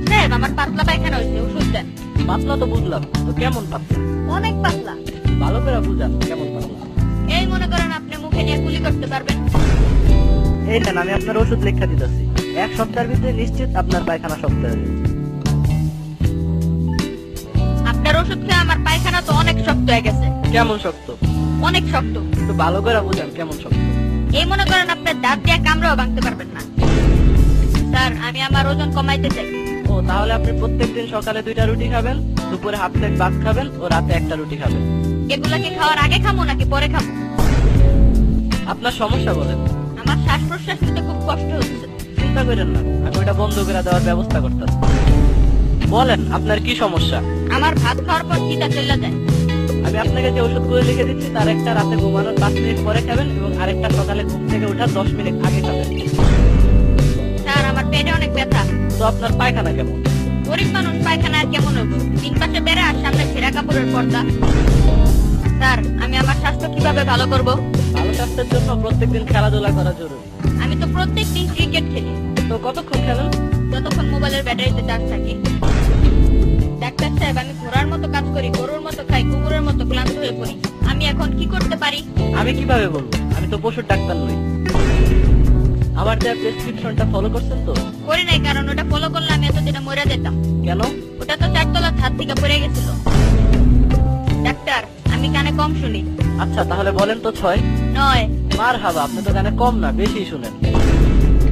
Doctor সাহেব, আমার পাতলা পায়খানা হয়েছে, ওষুধ দেন। পাতলা তো বুঝলাম, তো কেমন পাতলা? অনেক পাতলা। ভালো করে বুঝান কেমন পাতলা। এই মনে করেন আপনি মুখে নিয়ে কুলি করতে পারবেন। এই নেন, আমি আপনার ওষুধ লেখা দিতেছি। 1 সপ্তাহের ভিতরে নিশ্চিত আপনার পায়খানা শক্ত হয়ে যাবে। আপনার ওষুধ খেয়ে আমার পায়খানা তো অনেক শক্ত হয়ে গেছে। কেমন শক্ত? অনেক শক্ত। একটু ভালো করে বুঝান কেমন শক্ত। এই মনে করেন আপনার দাঁত দিয়ে কামড়াও ভাঙতে পারবেন না। স্যার, আমি আমার ওজন কমাইতে চাই। ও, তাহলে আপনি প্রত্যেকদিন সকালে 2টা রুটি খাবেন, দুপুরে হাফ প্লেট ভাত খাবেন ও রাতে 1টা রুটি খাবেন। এগুলাকে খাওয়ার আগে খাবো নাকি পরে খাবো? আপনার সমস্যা বলেন। আমার শ্বাস প্রশ্বাস নিতে খুব কষ্ট হচ্ছে। চিন্তা করেন না, আমি ওটা বন্ধ করে দেওয়ার ব্যবস্থা করতেছি। বলেন আপনার কি সমস্যা? আমার ভাত খাওয়ার পর খিদা চলে যায়। আমি আপনাকে যে ওষুধগুলো লিখে দিচ্ছি তার একটা রাতে ঘুমানোর 5 মিনিট পরে খাবেন এবং আরেকটা সকালে ঘুম থেকে ওঠার 10 মিনিট আগে খাবেন। স্যার, আমার পেটে অনেক ব্যথা। তো আপনার পায়খানা কেমন? গরিব মানুষ, পায়খানা আর কেমন হইব? 3 পাশে বেড়া আর সামনে ছেঁড়া কাপড়ের পর্দা। স্যার, আমি আমার স্বাস্থ্য কিভাবে ভালো করব? ভালো স্বাস্থ্যের জন্য প্রত্যেকদিন খেলাধুলা করা জরুরি। আমি তো প্রত্যেকদিন ক্রিকেট খেলি। তো কতক্ষণ খেলেন? যতক্ষণ মোবাইলের ব্যাটারিতে চার্জ থাকে। ডাক্তার সাহেব, আমি ঘোড়ার মতো কাজ করি, গরুর মতো খাই, কুকুরের মতো ক্লান্ত হয়ে পড়ি। আমি এখন কি করতে পারি? আমি কিভাবে বলবো? আমি তো পশুর ডাক্তার নই। আমার দেওয়া প্রেসক্রিপশনটা ফলো করছেন তো? করি নাই, কারণ ওটা ফলো করলে আমি এতদিনে মরে যেতাম। কেন? ওটা তো 4 তলা ছাদ থেকে পড়ে গেছিল। ডাক্তার, আমি কানে কম শুনি। আচ্ছা, তাহলে বলেন তো 6। 9। মার হাবা, আপনি তো গানে কম না বেশি শুনেন।